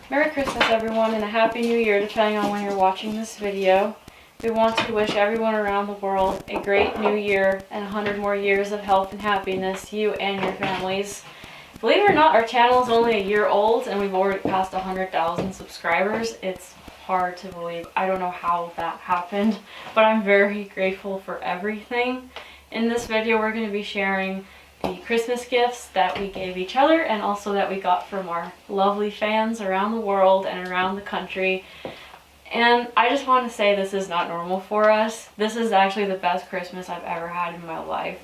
Merry Christmas everyone and a Happy New Year depending on when you're watching this video. We want to wish everyone around the world a great new year and 100 more years of health and happiness, you and your families. Believe it or not, our channel is only a year old and we've already passed 100,000 subscribers. It's hard to believe. I don't know how that happened, but I'm very grateful for everything. In this video, we're going to be sharing the Christmas gifts that we gave each other and also that we got from our lovely fans around the world and around the country. And I just want to say this is not normal for us. This is actually the best Christmas I've ever had in my life.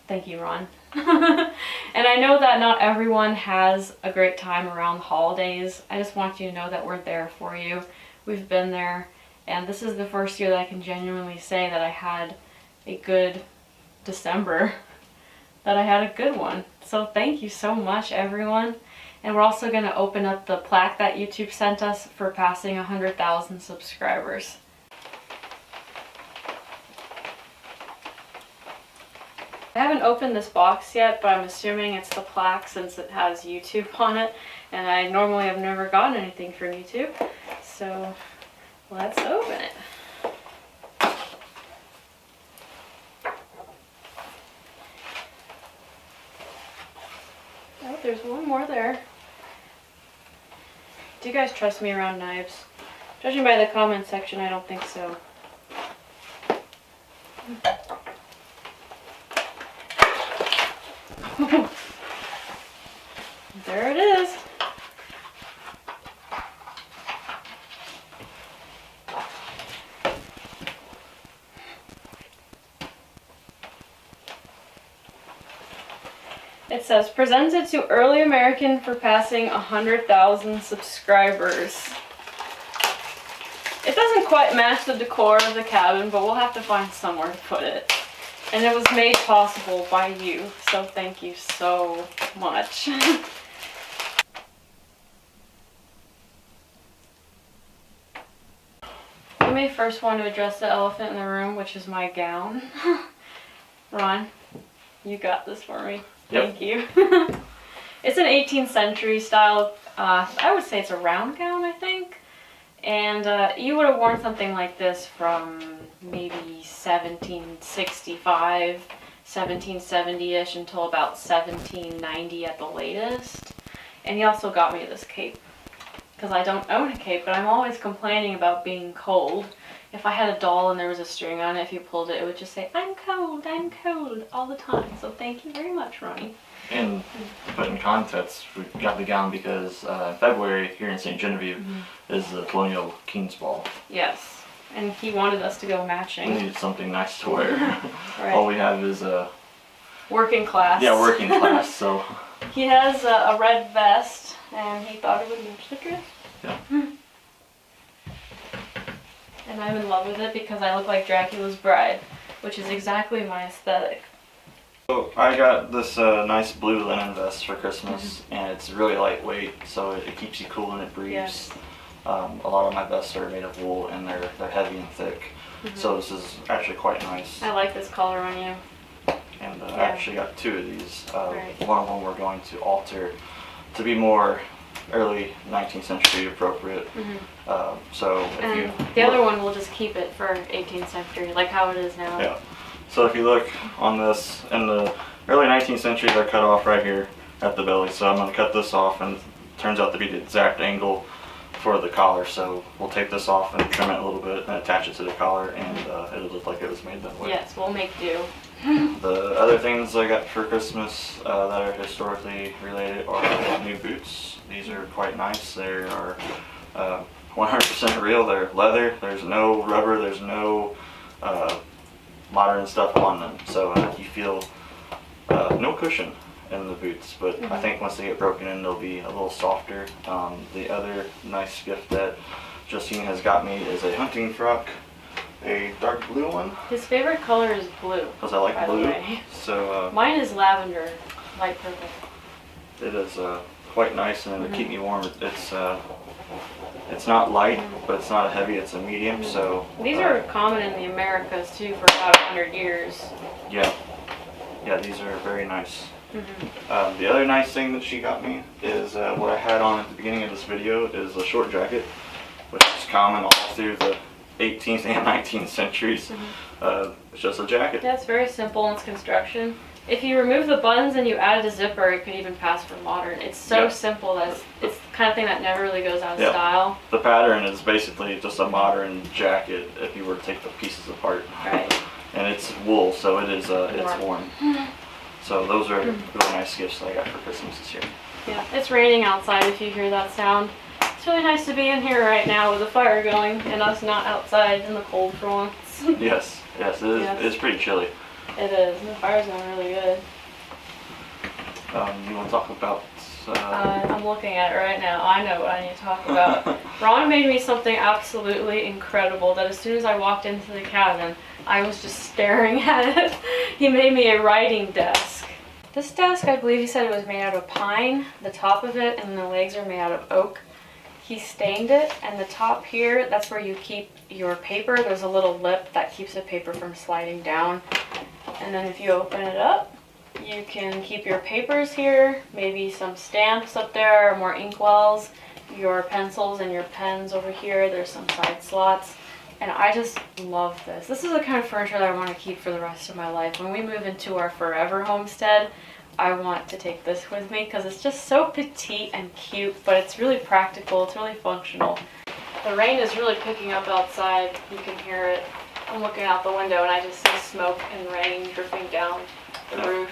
Thank you, Ron. And I know that not everyone has a great time around the holidays. I just want you to know that we're there for you. We've been there. And this is the first year that I can genuinely say that I had a good December. That I had a good one. So thank you so much, everyone. And we're also going to open up the plaque that YouTube sent us for passing 100,000 subscribers. I haven't opened this box yet, but I'm assuming it's the plaque since it has YouTube on it. And I normally have never gotten anything from YouTube. So let's open it. Oh, there's one more there. Do you guys trust me around knives? Judging by the comment section, I don't think so. There it is. It says, presented to Early American for passing 100,000 subscribers. It doesn't quite match the decor of the cabin, but we'll have to find somewhere to put it. And it was made possible by you, so thank you so much. You may first want to address the elephant in the room, which is my gown. Ron, you got this for me. Yep. Thank you. It's an 18th century style, I would say it's a round gown, I think. And you would have worn something like this from maybe 1765, 1770-ish until about 1790 at the latest. And he also got me this cape. Because I don't own a cape, but I'm always complaining about being cold. If I had a doll and there was a string on it, if you pulled it, it would just say, I'm cold, all the time. So thank you very much, Ronnie. And to put in context, we got the gown because February here in St. Genevieve is the Colonial King's Ball. Yes, and he wanted us to go matching. We needed something nice to wear. Right. All we have is a... working class. Yeah, working class, so... He has a red vest, and he thought it would match the dress. Yeah. And I'm in love with it because I look like Dracula's bride, which is exactly my aesthetic. So I got this nice blue linen vest for Christmas, and it's really lightweight, so it keeps you cool and it breathes. Yes. A lot of my vests are made of wool, and they're heavy and thick, so this is actually quite nice. I like this color on you. And I actually got two of these. Right. One of them we're going to alter to be more early 19th century appropriate. So if And the other one we'll just keep it for 18th century, like how it is now. Yeah. So if you look on this, in the early 19th century, they're cut off right here at the belly. So I'm going to cut this off, and it turns out to be the exact angle for the collar. So we'll take this off and trim it a little bit and attach it to the collar, and it'll look like it was made that way. Yes, we'll make do. The other things I got for Christmas that are historically related are new boots. These are quite nice. They are 100% real. They're leather. There's no rubber. There's no modern stuff on them. So you feel no cushion in the boots. But I think once they get broken in, they'll be a little softer. The other nice gift that Justine has got me is a hunting frock. A dark blue one. His favorite color is blue. Because I like blue. So mine is lavender, light purple. It is quite nice, and to keep me warm. It's not light, but it's not heavy. It's a medium. So these are common in the Americas too for about 100 years. Yeah, these are very nice. The other nice thing that she got me is what I had on at the beginning of this video is a short jacket, which is common all through the 18th and 19th centuries. It's just a jacket. Yeah, it's very simple in its construction. If you remove the buttons and you added a zipper, it could even pass for modern. It's so simple that it's the kind of thing that never really goes out of style. The pattern is basically just a modern jacket if you were to take the pieces apart. Right. And it's wool, so it is it's warm. So those are really nice gifts that I got for Christmas this year. Yeah, it's raining outside if you hear that sound. It's really nice to be in here right now with the fire going and us not outside in the cold for once. Yes, it is. Yes. It's pretty chilly. It is. The fire's going really good. You want to talk about... I'm looking at it right now. I know what I need to talk about. Ron made me something absolutely incredible that as soon as I walked into the cabin, I was just staring at it. He made me a writing desk. This desk, I believe he said it was made out of pine, the top of it, and the legs are made out of oak. He stained it, and the top here, that's where you keep your paper. There's a little lip that keeps the paper from sliding down. And then if you open it up, you can keep your papers here, maybe some stamps up there, or more inkwells, your pencils and your pens over here. There's some side slots. And I just love this. This is the kind of furniture that I want to keep for the rest of my life. When we move into our forever homestead, I want to take this with me because it's just so petite and cute, but it's really practical. It's really functional. The rain is really picking up outside. You can hear it. I'm looking out the window and I just see smoke and rain dripping down the roof.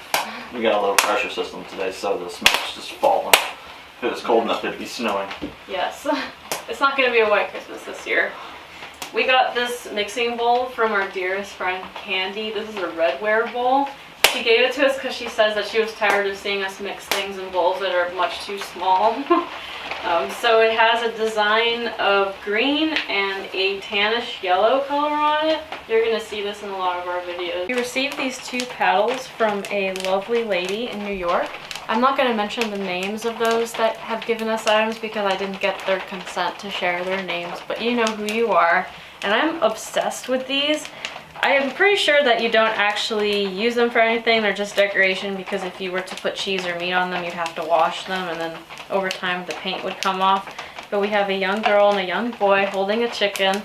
We got a little pressure system today, so the smoke's just falling. It was cold enough it'd be snowing. Yes. It's not going to be a white Christmas this year. We got this mixing bowl from our dearest friend Candy. This is a redware bowl. She gave it to us because she says that she was tired of seeing us mix things in bowls that are much too small. So it has a design of green and a tannish yellow color on it. You're going to see this in a lot of our videos. We received these two paddles from a lovely lady in New York. I'm not going to mention the names of those that have given us items because I didn't get their consent to share their names, but you know who you are. And I'm obsessed with these. I am pretty sure that you don't actually use them for anything. They're just decoration because if you were to put cheese or meat on them, you'd have to wash them and then over time the paint would come off. But we have a young girl and a young boy holding a chicken.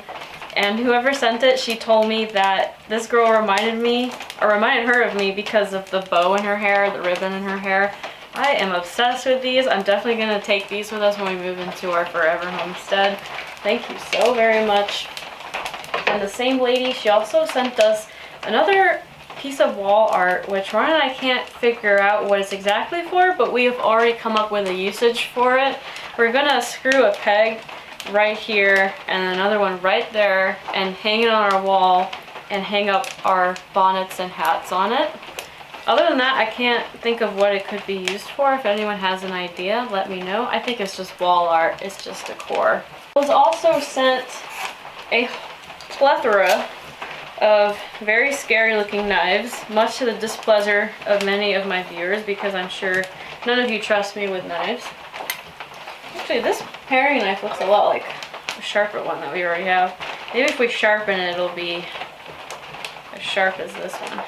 And whoever sent it, she told me that this girl reminded her of me because of the bow in her hair, the ribbon in her hair. I am obsessed with these. I'm definitely going to take these with us when we move into our forever homestead. Thank you so very much. And the same lady, she also sent us another piece of wall art, which Ron and I can't figure out what it's exactly for, but we have already come up with a usage for it. We're going to screw a peg right here and another one right there and hang it on our wall and hang up our bonnets and hats on it. Other than that, I can't think of what it could be used for. If anyone has an idea, let me know. I think it's just wall art. It's just decor. I was also sent a plethora of very scary looking knives, much to the displeasure of many of my viewers because I'm sure none of you trust me with knives. Actually, this paring knife looks a lot like a sharper one that we already have. Maybe if we sharpen it, it'll be as sharp as this one.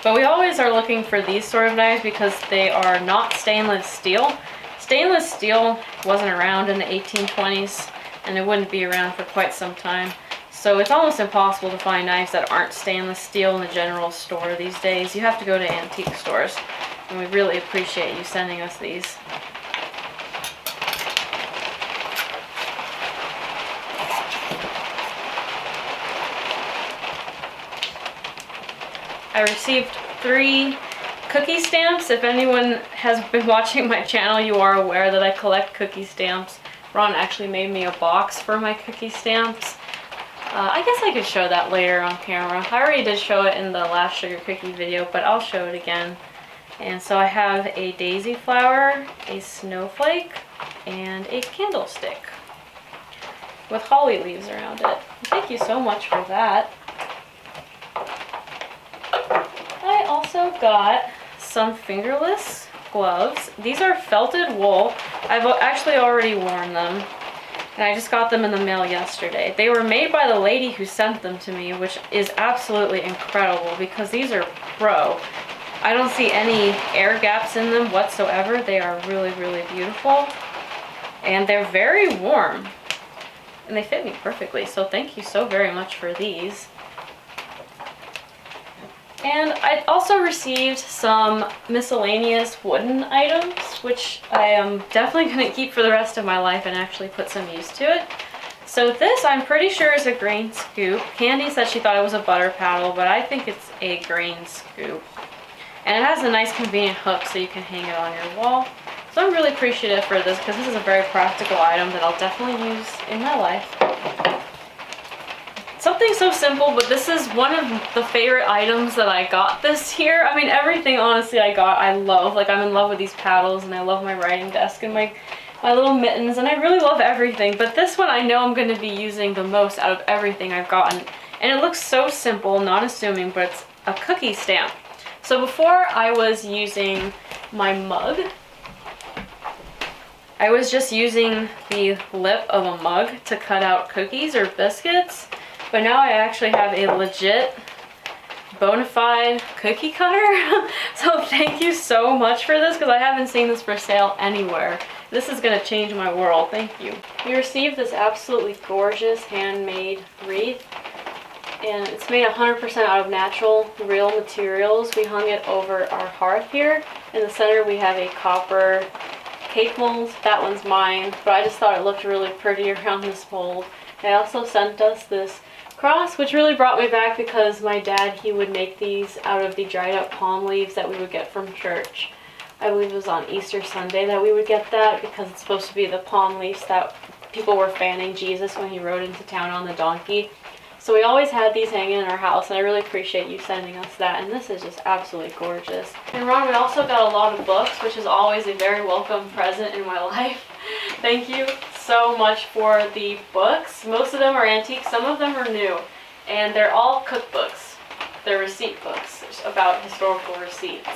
But we always are looking for these sort of knives because they are not stainless steel. Stainless steel wasn't around in the 1820s and it wouldn't be around for quite some time. So it's almost impossible to find knives that aren't stainless steel in the general store these days. You have to go to antique stores. And we really appreciate you sending us these. I received 3 cookie stamps. If anyone has been watching my channel, you are aware that I collect cookie stamps. Ron actually made me a box for my cookie stamps. I guess I could show that later on camera. I already did show it in the last sugar cookie video, but I'll show it again. And so I have a daisy flower, a snowflake, and a candlestick with holly leaves around it. Thank you so much for that. I also got some fingerless gloves. These are felted wool. I've actually already worn them. And I just got them in the mail yesterday. They were made by the lady who sent them to me, which is absolutely incredible because these are pro. I don't see any air gaps in them whatsoever. They are really, really beautiful. And they're very warm. And they fit me perfectly, so thank you so very much for these. And I also received some miscellaneous wooden items, which I am definitely going to keep for the rest of my life and actually put some use to it. So this, I'm pretty sure, is a grain scoop. Candy said she thought it was a butter paddle, but I think it's a grain scoop. And it has a nice convenient hook so you can hang it on your wall. So I'm really appreciative for this because this is a very practical item that I'll definitely use in my life. Something so simple, but this is one of the favorite items that I got this year. I mean, everything honestly I got, I love. Like, I'm in love with these paddles, and I love my writing desk and my little mittens, and I really love everything. But this one I know I'm going to be using the most out of everything I've gotten. And it looks so simple, not assuming, but it's a cookie stamp. So before I was using my mug, I was just using the lip of a mug to cut out cookies or biscuits. But now I actually have a legit, bona fide cookie cutter. So thank you so much for this because I haven't seen this for sale anywhere. This is going to change my world. Thank you. We received this absolutely gorgeous handmade wreath. And it's made 100% out of natural, real materials. We hung it over our hearth here. In the center we have a copper cake mold. That one's mine, but I just thought it looked really pretty around this mold. They also sent us this cross, which really brought me back because my dad, he would make these out of the dried up palm leaves that we would get from church. I believe it was on Easter Sunday that we would get that because it's supposed to be the palm leaves that people were fanning Jesus when he rode into town on the donkey. So we always had these hanging in our house, and I really appreciate you sending us that, and this is just absolutely gorgeous. And Ron, we also got a lot of books, which is always a very welcome present in my life. Thank you so much for the books. Most of them are antique, some of them are new, and they're all cookbooks. They're receipt books about historical receipts.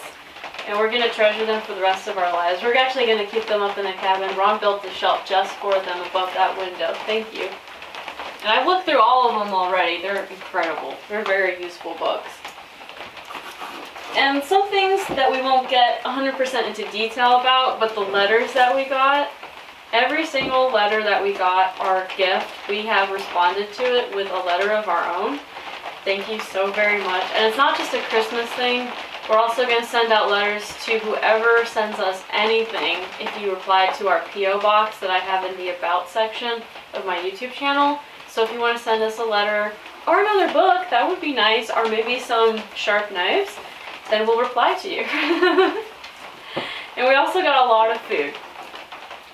And we're going to treasure them for the rest of our lives. We're actually going to keep them up in the cabin. Ron built the shelf just for them above that window. Thank you. And I've looked through all of them already. They're incredible. They're very useful books. And some things that we won't get 100% into detail about, but the letters that we got, every single letter that we got, our gift, we have responded to it with a letter of our own. Thank you so very much. And it's not just a Christmas thing. We're also going to send out letters to whoever sends us anything if you reply to our P.O. box that I have in the About section of my YouTube channel. So if you want to send us a letter or another book, that would be nice, or maybe some sharp knives, then we'll reply to you. And we also got a lot of food.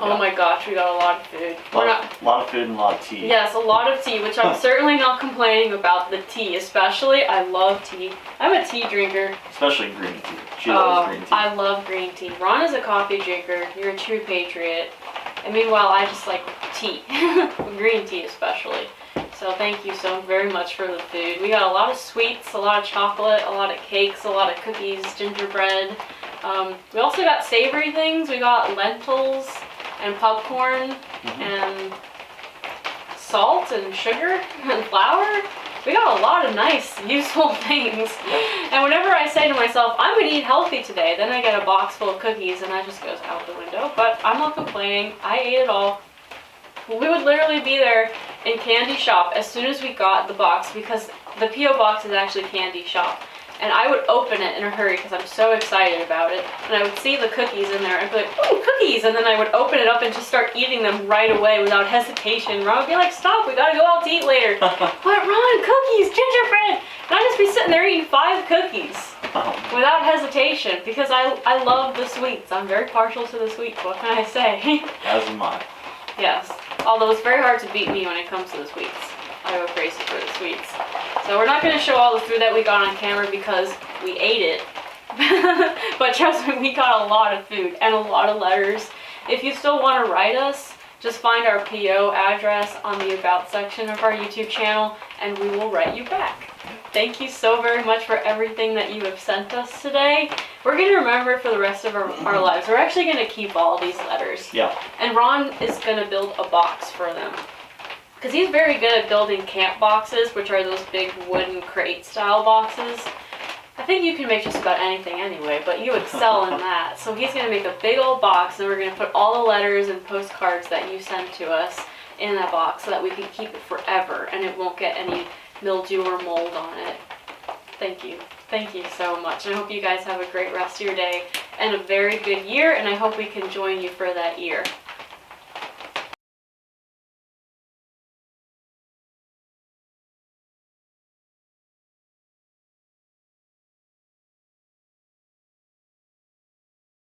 Oh my gosh, we got a lot of food. A lot of food and a lot of tea. Yes, a lot of tea, which I'm certainly not complaining about the tea, especially. I love tea. I'm a tea drinker. Especially green tea. She loves green tea. I love green tea. Ron is a coffee drinker. You're a true patriot. And meanwhile, I just like tea. Green tea especially. So thank you so very much for the food. We got a lot of sweets, a lot of chocolate, a lot of cakes, a lot of cookies, gingerbread. We also got savory things. We got lentils and popcorn and salt and sugar and flour. We got a lot of nice, useful things. And whenever I say to myself, I'm going to eat healthy today, then I get a box full of cookies and that just goes out the window. But I'm not complaining. I ate it all. We would literally be there in candy shop as soon as we got the box because the P.O. box is actually candy shop. And I would open it in a hurry because I'm so excited about it. And I would see the cookies in there and be like, ooh, cookies! And then I would open it up and just start eating them right away without hesitation. Ron would be like, stop, we gotta go out to eat later. But Ron, cookies, gingerbread! And I'd just be sitting there eating 5 cookies without hesitation because I love the sweets. I'm very partial to the sweets, what can I say? As am I. Yes, although it's very hard to beat me when it comes to the sweets. I go crazy for the sweets. So we're not going to show all the food that we got on camera because we ate it. But trust me, we got a lot of food and a lot of letters. If you still want to write us, just find our P.O. address on the About section of our YouTube channel and we will write you back. Thank you so very much for everything that you have sent us today. We're going to remember it for the rest of our lives. We're actually going to keep all these letters. Yeah. And Ron is going to build a box for them. Because he's very good at building camp boxes, which are those big wooden crate style boxes. I think you can make just about anything anyway, but you excel in that. So he's going to make a big old box, and we're going to put all the letters and postcards that you send to us in that box so that we can keep it forever and it won't get any mildew or mold on it. Thank you. Thank you so much. I hope you guys have a great rest of your day and a very good year, and I hope we can join you for that year.